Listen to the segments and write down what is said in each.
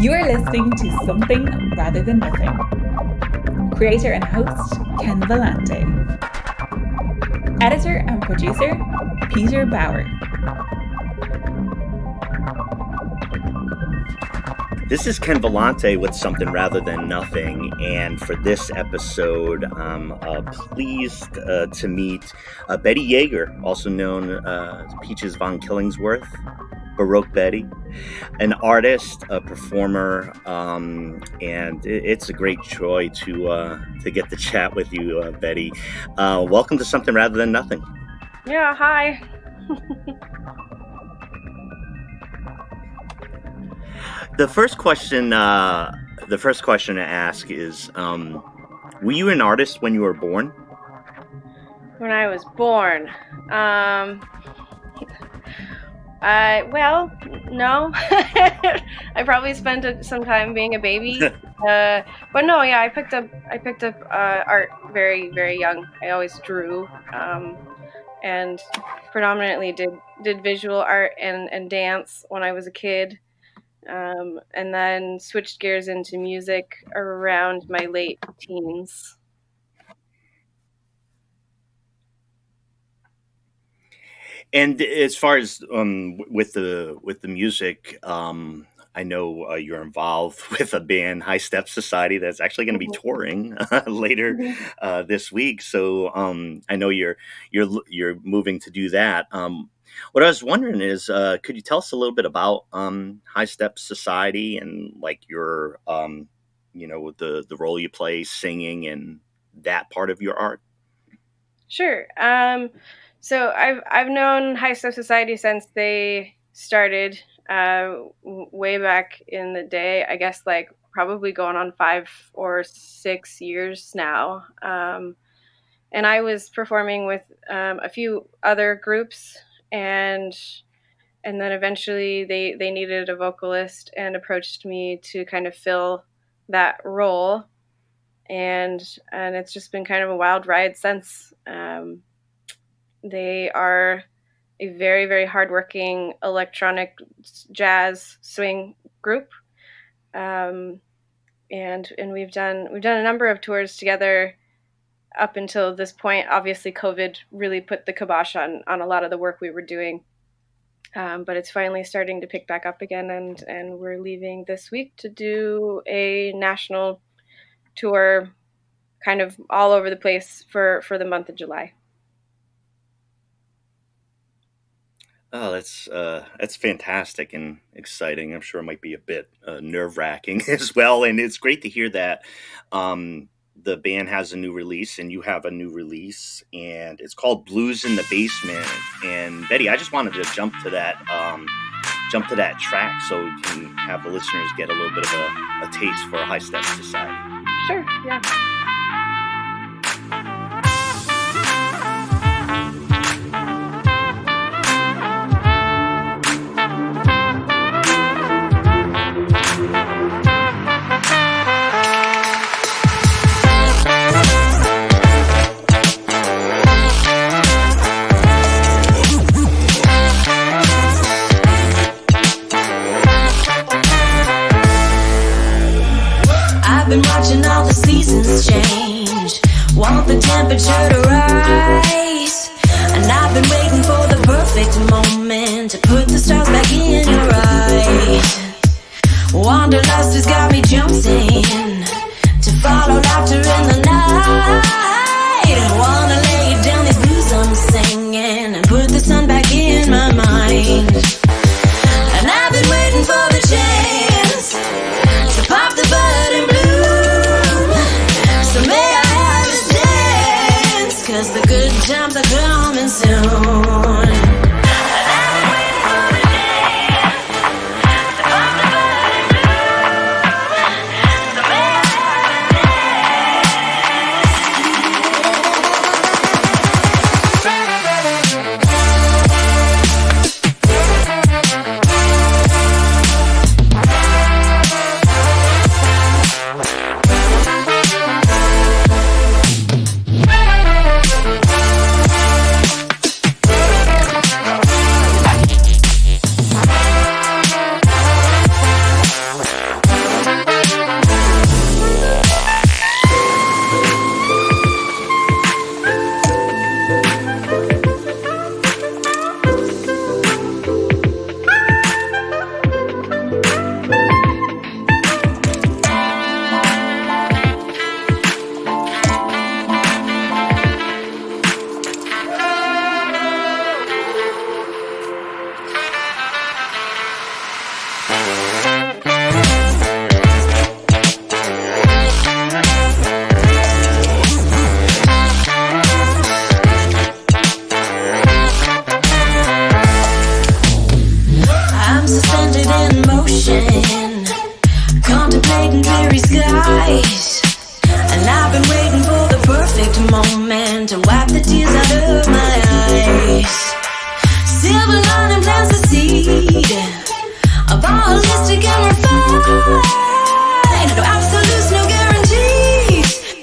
You are listening to Something Rather Than Nothing. Creator and host, Ken Vellante. Editor and producer, Peter Bauer. This is Ken Vellante with Something Rather Than Nothing, and for this episode, I'm pleased to meet Betty Jaeger, also known as Peaches von Killingsworth, Baroque Betty, an artist, a performer, and it's a great joy to get to chat with you, Betty. Welcome to Something Rather Than Nothing. Yeah, hi. The first question to ask is, were you an artist when you were born? When I was born, no. I probably spent some time being a baby, but no, yeah, I picked up art very, very young. I always drew, and predominantly did visual art and dance when I was a kid. And then switched gears into music around my late teens. And as far as with the music, I know you're involved with a band, Highstep Society, that's actually going to be touring later this week. So I know you're moving to do that. What I was wondering is, could you tell us a little bit about Highstep Society and like your, the role you play singing and that part of your art? Sure. So I've known Highstep Society since they started way back in the day. I guess like probably going on 5 or 6 years now. And I was performing with a few other groups. And then eventually they needed a vocalist and approached me to kind of fill that role. And it's just been kind of a wild ride since. They are a very, very hardworking electronic jazz swing group. And we've done a number of tours together up until this point. Obviously, COVID really put the kibosh on a lot of the work we were doing. But it's finally starting to pick back up again, and we're leaving this week to do a national tour kind of all over the place for the month of July. Oh, that's fantastic and exciting. I'm sure it might be a bit nerve-wracking as well. And it's great to hear that the band has a new release and you have a new release, and it's called Blues in the Basement. And Betty, I just wanted to jump to that track so we can have the listeners get a little bit of a taste for Highstep Society. Sure, yeah. Watching all the seasons change, want the temperature to rise, and I've been waiting for the perfect moment to put the stars back in your eyes. Wanderlust has got me jumping to follow laughter in the night. Wanna lay down these blues I'm singing and put the sun back in my mind. And I've been waiting for the chance to pop the bud and bloom. So may I have this dance,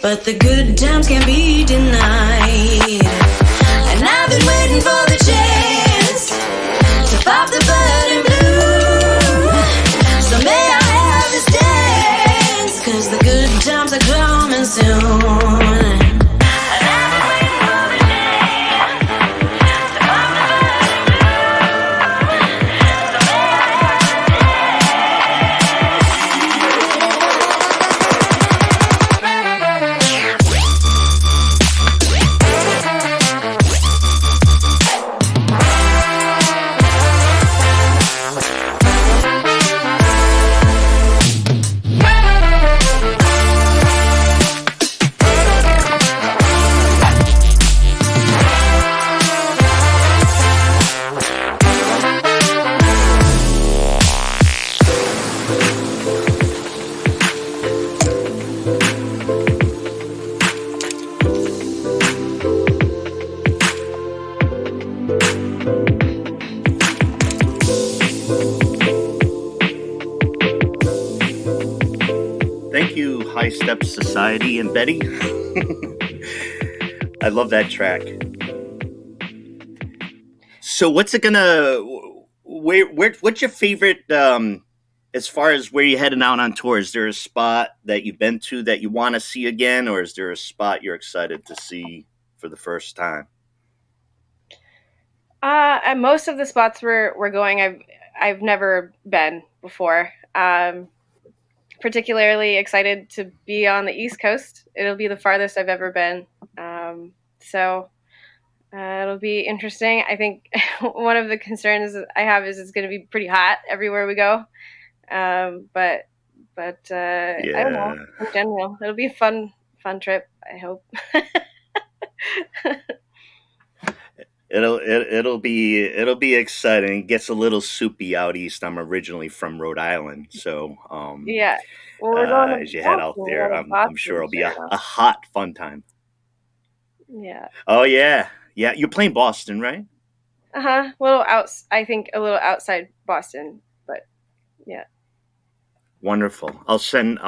but the good times can't be denied. And I've been waiting for the chance to pop the button blue. So may I have this dance, 'cause the good times are coming soon. Highstep Society and Betty. I love that track. So what's it gonna, what's your favorite, as far as where you're heading out on tour? Is there a spot that you've been to that you want to see again, or is there a spot you're excited to see for the first time? At most of the spots we're going, I've never been before. Particularly excited to be on the East Coast. It'll be the farthest I've ever been. So it'll be interesting. I think one of the concerns I have is it's going to be pretty hot everywhere we go. But I don't know. In general, it'll be a fun trip, I hope. It'll be exciting. It gets a little soupy out east. I'm originally from Rhode Island, so yeah. Well, as you head out there, I'm sure it'll be a hot, fun time. Yeah. Oh yeah. You're playing Boston, right? I think a little outside Boston, but yeah. Wonderful. I'll send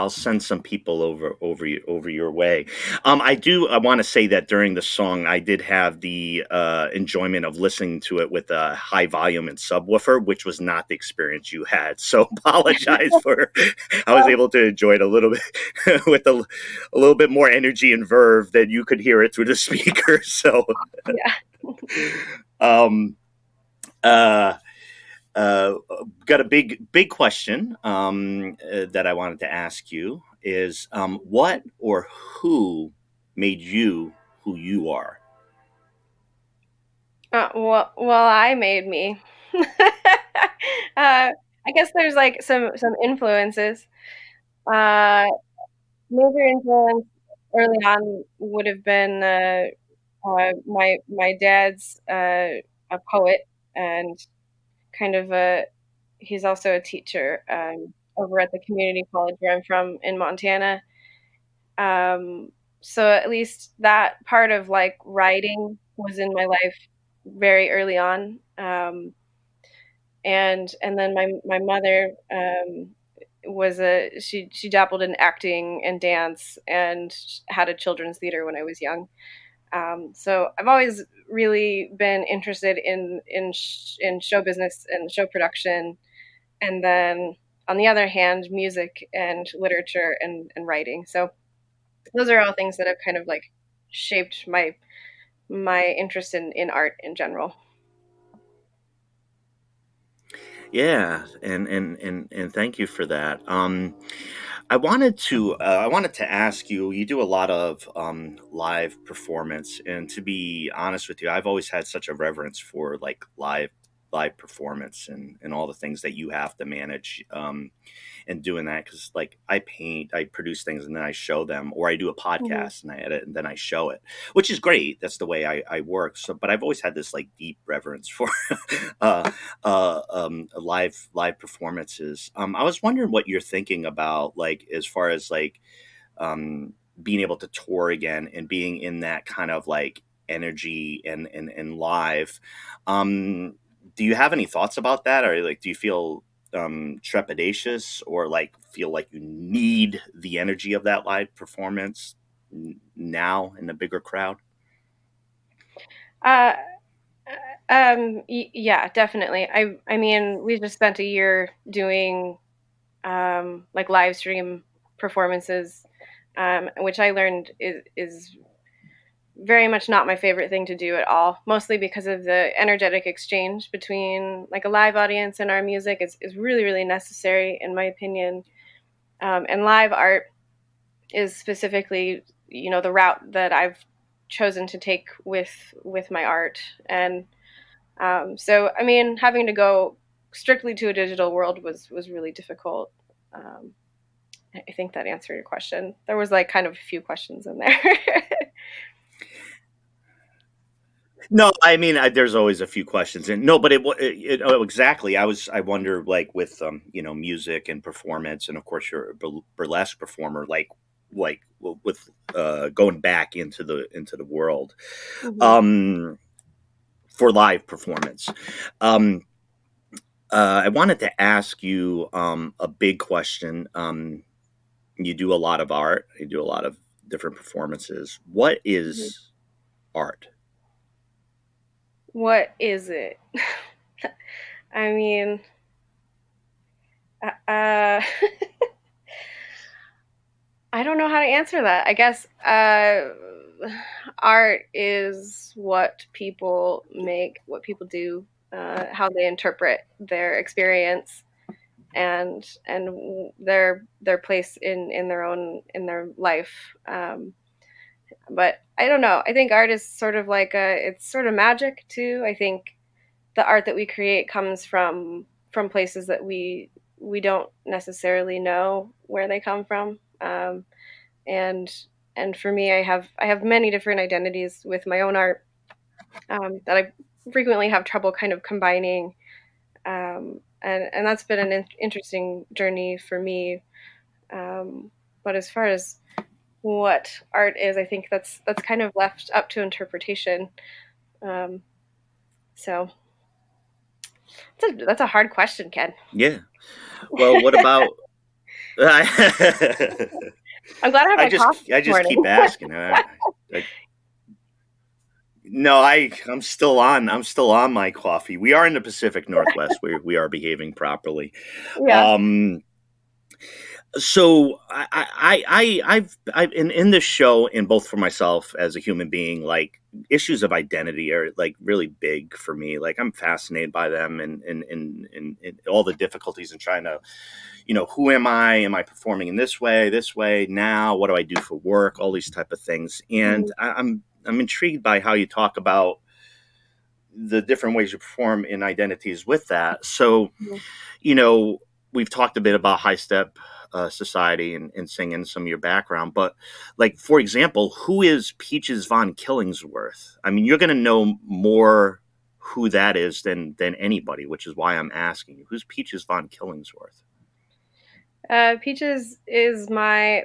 some people over your way. I want to say that during the song, I did have the enjoyment of listening to it with a high volume and subwoofer, which was not the experience you had. So apologize for. I was able to enjoy it a little bit with a little bit more energy and verve than you could hear it through the speaker. So yeah. Got a big question that I wanted to ask you is what or who made you who you are? Well, I made me. I guess there's like some influences. Major influence early on would have been my dad's a poet, and kind of he's also a teacher over at the community college where I'm from in Montana. So at least that part of like writing was in my life very early on. And then my mother she dabbled in acting and dance and had a children's theater when I was young. So I've always really been interested in show business and show production, and then on the other hand, music and literature and writing. So those are all things that have kind of like shaped my interest in art in general. Yeah, and thank you for that. I wanted to ask you. You do a lot of live performance, and to be honest with you, I've always had such a reverence for like live performance and all the things that you have to manage and doing that, because like I paint, I produce things and then I show them, or I do a podcast and I edit and then I show it, which is great. That's the way I work. So, but I've always had this like deep reverence for live performances. I was wondering what you're thinking about, like as far as like being able to tour again and being in that kind of like energy and live. Do you have any thoughts about that, or like do you feel trepidatious, or like feel like you need the energy of that live performance? now in a bigger crowd? Yeah, definitely. I mean, we just spent a year doing like live stream performances, which I learned is very much not my favorite thing to do at all, mostly because of the energetic exchange between like a live audience and our music is really, really necessary, in my opinion. And live art is specifically, the route that I've chosen to take with my art. And so, I mean, having to go strictly to a digital world was really difficult. I think that answered your question. There was like kind of a few questions in there. No, I mean, there's always a few questions, and no, but exactly. I wonder, like with music and performance, and of course you're a burlesque performer, like with going back into the world, Mm-hmm. For live performance. I wanted to ask you a big question. You do a lot of art. You do a lot of different performances. What is art? What is it? I mean, I don't know how to answer that. I guess art is what people make, what people do, how they interpret their experience, and their place in their life. But I don't know. I think art is sort of like it's sort of magic too. I think the art that we create comes from places that we don't necessarily know where they come from. And for me, I have many different identities with my own art that I frequently have trouble kind of combining. And that's been an interesting journey for me. But as far as what art is, I think that's kind of left up to interpretation. So that's a hard question, Ken. Yeah. Well, what about? I'm glad I have my coffee. I just keep asking. No, I'm still on my coffee. We are in the Pacific Northwest. We are behaving properly. Yeah. So I've in this show, and both for myself as a human being, like issues of identity are like really big for me. Like I'm fascinated by them and all the difficulties in trying to, who am I? Am I performing in this way now? What do I do for work? All these type of things. And I'm intrigued by how you talk about the different ways you perform in identities with that. So, we've talked a bit about Highstep Society and singing some of your background, but like, for example, who is Peaches von Killingsworth? I mean, you're going to know more who that is than anybody, which is why I'm asking you, who's Peaches von Killingsworth? Peaches is my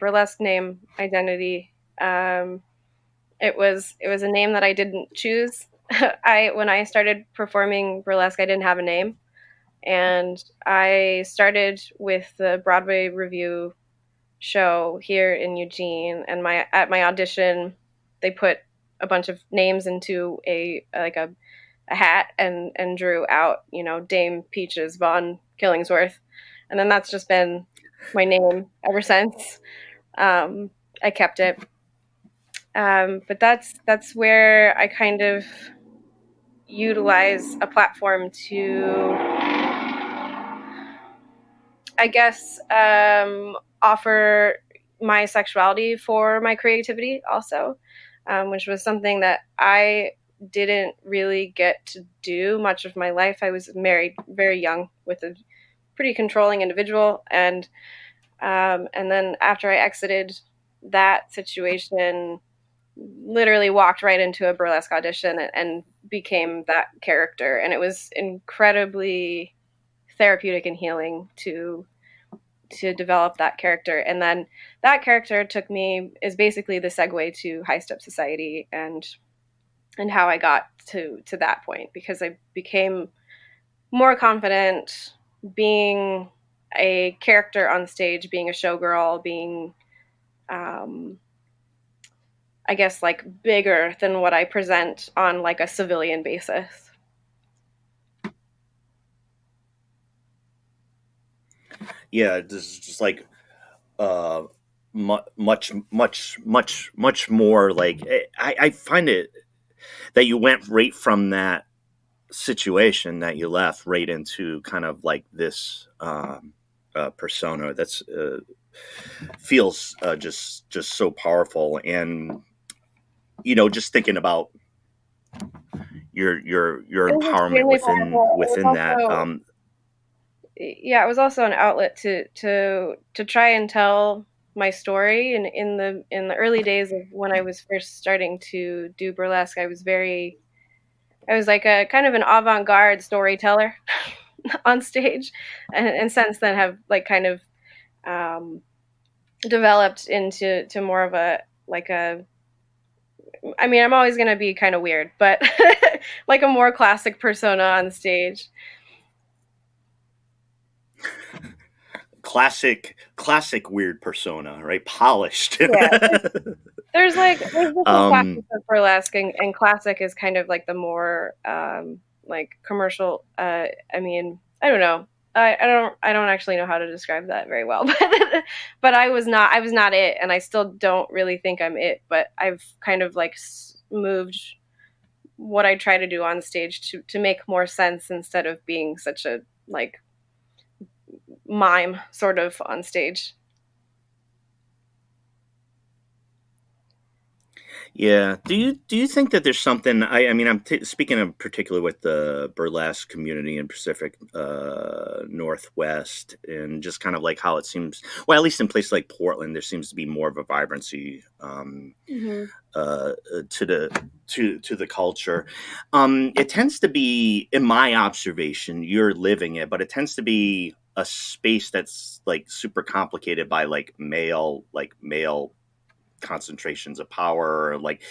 burlesque name identity. It was a name that I didn't choose. When I started performing burlesque, I didn't have a name. And I started with the Broadway review show here in Eugene, and at my audition, they put a bunch of names into a hat and drew out, Dame Peaches von Killingsworth, and then that's just been my name ever since. I kept it, but that's where I kind of utilize a platform to, I guess, offer my sexuality for my creativity also, which was something that I didn't really get to do much of my life. I was married very young with a pretty controlling individual, and then after I exited that situation, literally walked right into a burlesque audition and became that character, and it was incredibly therapeutic and healing to develop that character. And then that character is basically the segue to Highstep Society and how I got to that point, because I became more confident being a character on stage, being a showgirl, being I guess like bigger than what I present on like a civilian basis. Yeah, this is just like much more like I find it that you went right from that situation that you left right into kind of like this persona that's feels just so powerful. And just thinking about your empowerment within that. Yeah, it was also an outlet to try and tell my story. And in the early days of when I was first starting to do burlesque, I was like a kind of an avant-garde storyteller on stage, and since then have like kind of developed into more of a like a. I mean, I'm always going to be kind of weird, but like a more classic persona on stage. Classic weird persona, right? Polished. Yeah. There's different classes of burlesque, and classic is kind of like the more like commercial. I mean, I don't know. I don't actually know how to describe that very well, but I was not it, and I still don't really think I'm it. But I've kind of like moved what I try to do on stage to make more sense instead of being such a like mime sort of on stage. Yeah. Do you think that there's something? I mean, I'm speaking of particularly with the burlesque community in Pacific Northwest, and just kind of like how it seems. Well, at least in places like Portland, there seems to be more of a vibrancy to the culture. It tends to be, in my observation, you're living it, but it tends to be a space that's like super complicated by like male concentrations of power, like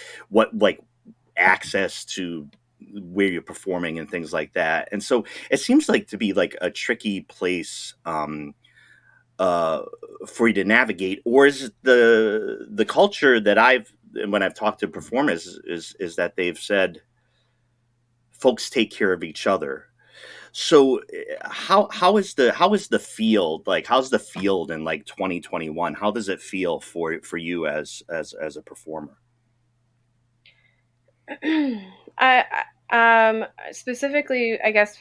access to where you're performing and things like that. And so it seems like to be like a tricky place for you to navigate. Or is the culture that when I've talked to performers is that they've said folks take care of each other. So how is the field, like how's the field in like 2021? How does it feel for you as a performer? Specifically, I guess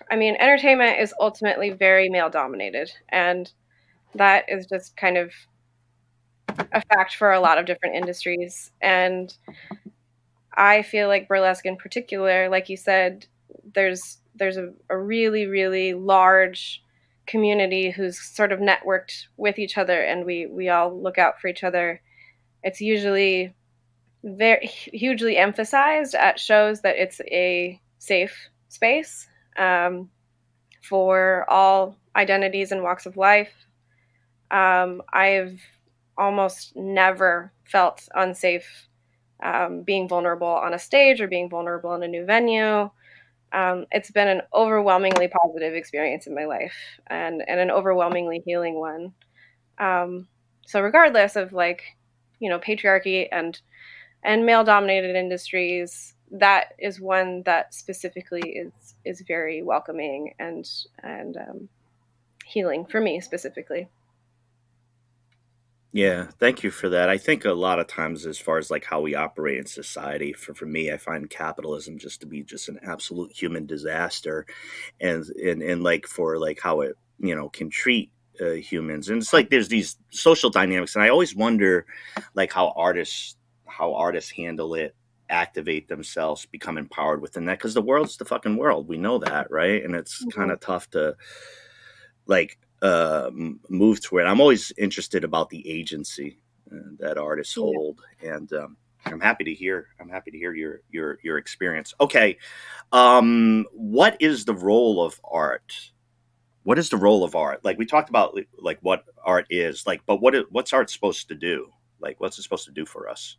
entertainment is ultimately very male dominated, and that is just kind of a fact for a lot of different industries. And I feel like burlesque in particular, like you said, there's a really, really large community who's sort of networked with each other, and we all look out for each other. It's usually very hugely emphasized at shows that it's a safe space for all identities and walks of life. I've almost never felt unsafe being vulnerable on a stage or being vulnerable in a new venue. It's been an overwhelmingly positive experience in my life, and an overwhelmingly healing one. So regardless of patriarchy and male-dominated industries, that is one that specifically is very welcoming and healing for me specifically. Yeah, thank you for that. I think a lot of times, as far as like how we operate in society, for me, I find capitalism just to be just an absolute human disaster, and like for like how it can treat humans, and it's like there's these social dynamics, and I always wonder like how artists handle it, activate themselves, become empowered within that, because the world's the fucking world. We know that, right? And it's kind of tough to like move to it. I'm always interested about the agency that artists hold, and I'm happy to hear your experience. Okay, what is the role of art? What is the role of art? Like we talked about, like what art is, like, but what's art supposed to do? Like, what's it supposed to do for us?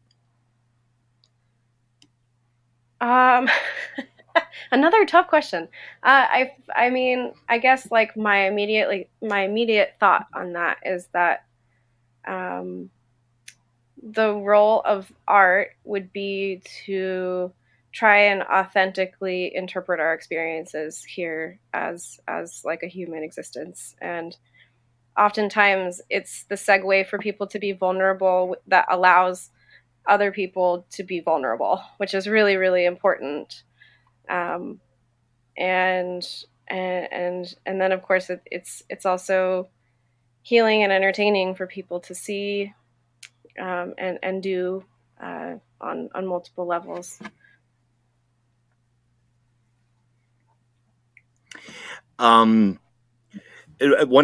Another tough question. I mean, I guess like my immediate thought on that is that the role of art would be to try and authentically interpret our experiences here as like a human existence. And oftentimes it's the segue for people to be vulnerable that allows other people to be vulnerable, which is really, really important. And then of course it's also healing and entertaining for people to see and do on multiple levels. One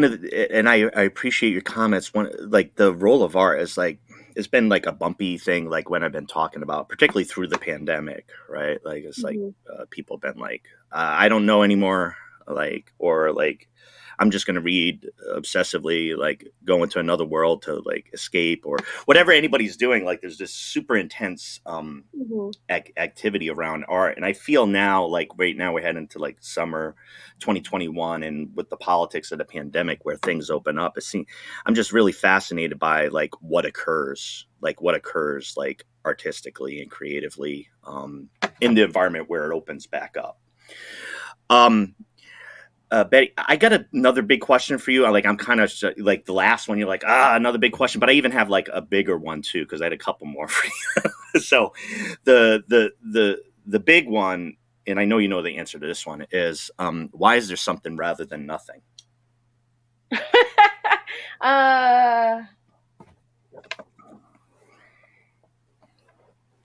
of the, and I appreciate your comments. One, like the role of art is like, it's been like a bumpy thing, like when I've been talking about, particularly through the pandemic, right? Like it's like people have been like, I don't know anymore, like, or like I'm just going to read obsessively, like go into another world to like escape or whatever anybody's doing. Like there's this super intense activity around art. And I feel now, like right now we're heading to like summer 2021, and with the politics of the pandemic where things open up, I'm just really fascinated by like what occurs like artistically and creatively in the environment where it opens back up. Betty, I got another big question for you. Like I'm kind of like the last one. You're like, another big question, but I even have like a bigger one too because I had a couple more for you. So, the big one, and I know you know the answer to this one is, why is there something rather than nothing?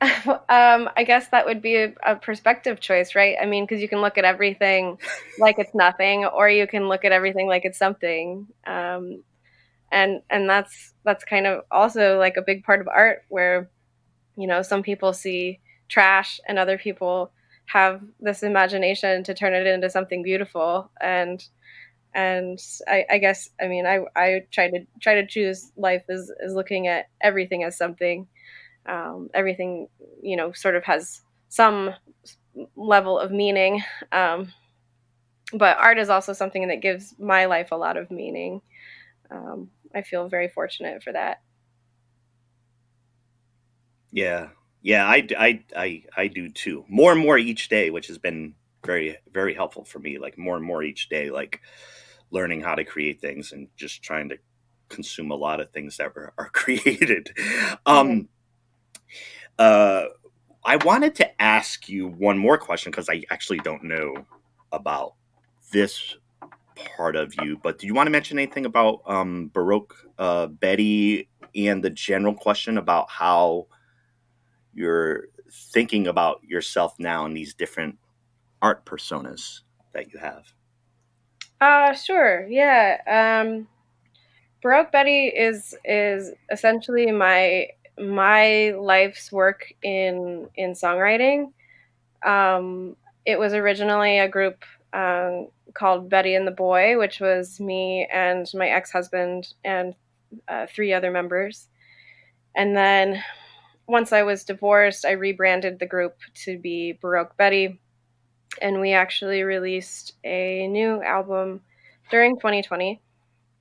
I guess that would be a perspective choice, right? I mean, because you can look at everything like it's nothing, or you can look at everything like it's something. And that's kind of also like a big part of art where, you know, some people see trash and other people have this imagination to turn it into something beautiful. And I guess, I mean, I try to choose life as looking at everything as something. Everything, you know, sort of has some level of meaning. But art is also something that gives my life a lot of meaning. I feel very fortunate for that. Yeah, I do too. More and more each day, which has been very, very helpful for me. Like more and more each day, like learning how to create things and just trying to consume a lot of things that are created. I wanted to ask you one more question because I actually don't know about this part of you, but do you want to mention anything about Baroque Betty and the general question about how you're thinking about yourself now in these different art personas that you have? Sure. Yeah. Baroque Betty is essentially my life's work in songwriting. It was originally a group called Betty and the Boy, which was me and my ex-husband and 3 other members. And then once I was divorced, I rebranded the group to be Baroque Betty. And we actually released a new album during 2020,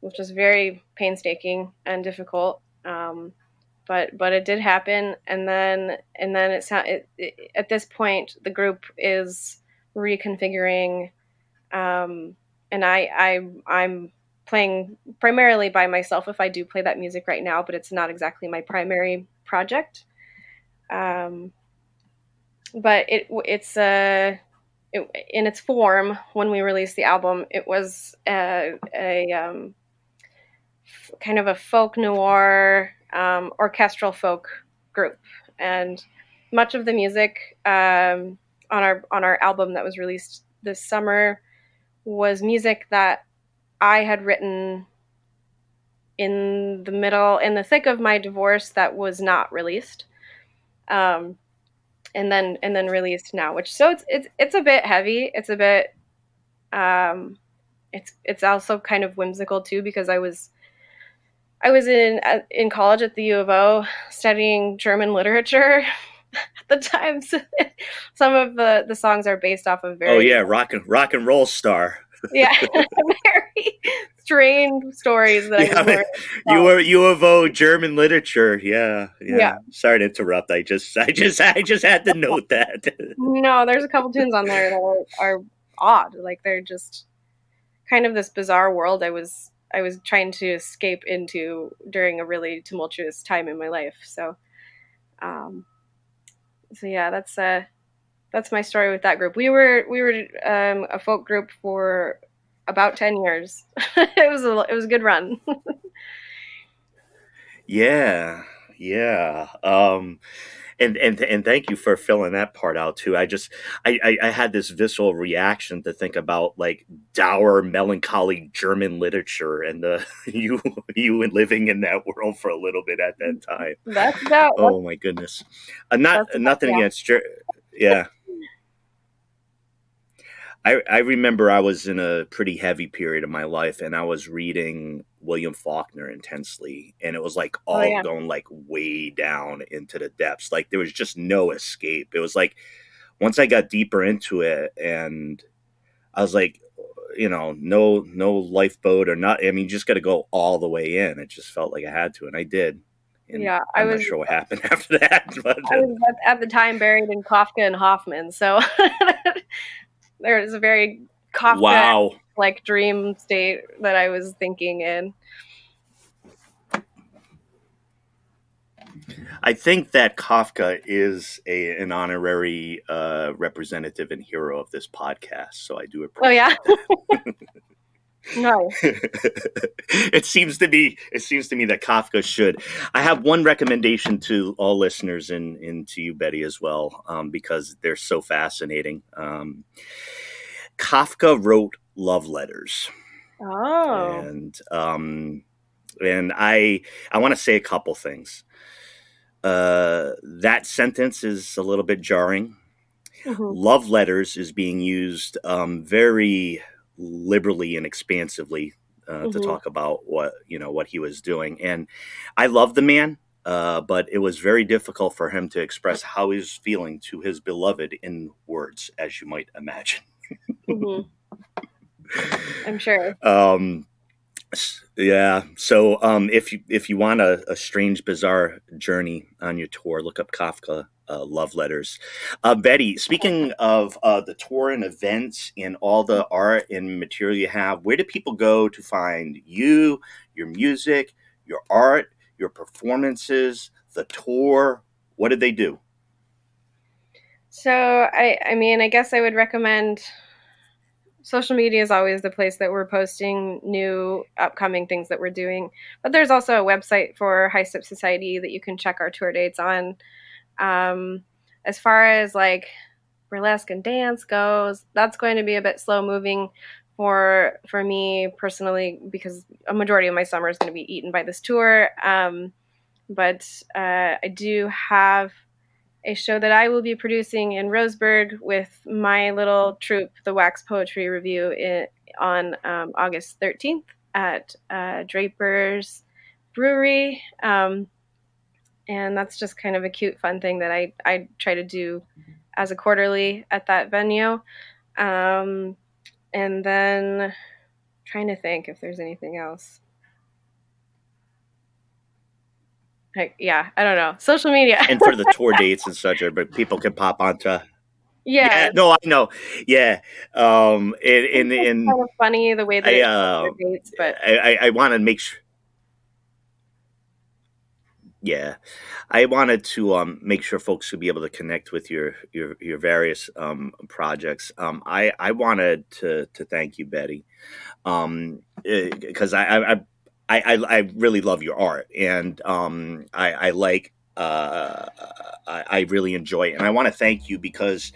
which was very painstaking and difficult. But it did happen, and then at this point the group is reconfiguring, and I'm playing primarily by myself. If I do play that music right now, but it's not exactly my primary project. But it's in its form when we released the album, it was a kind of a folk noir. Orchestral folk group, and much of the music on our album that was released this summer was music that I had written in the thick of my divorce that was not released, and then released now. Which so it's a bit heavy. It's a bit it's also kind of whimsical too, because I was in college at the U of O studying German literature at the time. So some of the songs are based off of very... Oh yeah, rock and roll star. Yeah, very strange stories that I learned. UofO German literature. Yeah. Sorry to interrupt. I just had to note that. No, there's a couple tunes on there that are odd. Like they're just kind of this bizarre world I was trying to escape into during a really tumultuous time in my life. So yeah, that's my story with that group. We were a folk group for about 10 years. It was a good run. Yeah. And thank you for filling that part out too. I had this visceral reaction to think about like dour, melancholy German literature and you living in that world for a little bit at that time. Oh my goodness. Nothing against yeah. I remember I was in a pretty heavy period of my life, and I was reading William Faulkner intensely, and it was like going like way down into the depths. Like there was just no escape. It was like once I got deeper into it, and I was like, no lifeboat or not. I mean, you just got to go all the way in. It just felt like I had to, and I did. And I'm not sure what happened after that. But I was at the time buried in Kafka and Hoffman, so. There's a very Kafka like dream state that I was thinking in. I think that Kafka is an honorary representative and hero of this podcast, so I do appreciate that. No. It seems to me that Kafka should. I have one recommendation to all listeners and to you, Betty, as well, because they're so fascinating. Kafka wrote love letters. Oh. And I want to say a couple things. That sentence is a little bit jarring. Mm-hmm. Love letters is being used very liberally and expansively to talk about what he was doing. And I love the man, but it was very difficult for him to express how he was feeling to his beloved in words, as you might imagine. Mm-hmm. I'm sure. Yeah. So if you want a strange, bizarre journey on your tour, look up Kafka love letters. Betty, speaking of the tour and events and all the art and material you have, where do people go to find you, your music, your art, your performances, the tour? What did they do? So I mean, I guess I would recommend. Social media is always the place that we're posting new upcoming things that we're doing. But there's also a website for Highstep Society that you can check our tour dates on. As far as like burlesque and dance goes, that's going to be a bit slow moving for me personally, because a majority of my summer is going to be eaten by this tour. But I do have a show that I will be producing in Roseburg with my little troupe, the Wax Poetry Review, on August 13th at Draper's Brewery. And that's just kind of a cute, fun thing that I try to do as a quarterly at that venue. And then trying to think if there's anything else. Yeah, I don't know. Social media. And for the tour dates and such, but people can pop onto. Yeah. No, I know. Yeah. And it's kind of funny the way that it dates, but I want to make sure. Yeah, I wanted to make sure folks would be able to connect with your various projects. I wanted to thank you, Betty, because I really love your art, and I like I really enjoy it, and I want to thank you because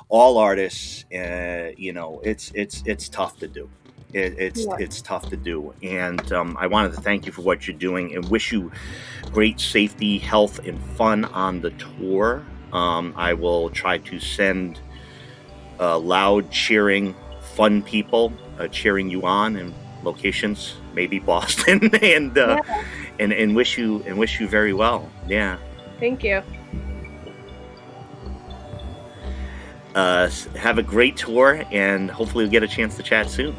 all artists, it's tough to do. It's tough to do, and I wanted to thank you for what you're doing and wish you great safety, health, and fun on the tour. I will try to send loud, cheering, fun people cheering you on in locations, maybe Boston, and wish you very well. Yeah. Thank you. Have a great tour, and hopefully we'll get a chance to chat soon.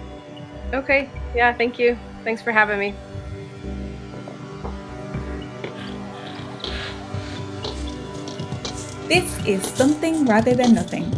Okay. Yeah, thank you. Thanks for having me. This is Something Rather Than Nothing,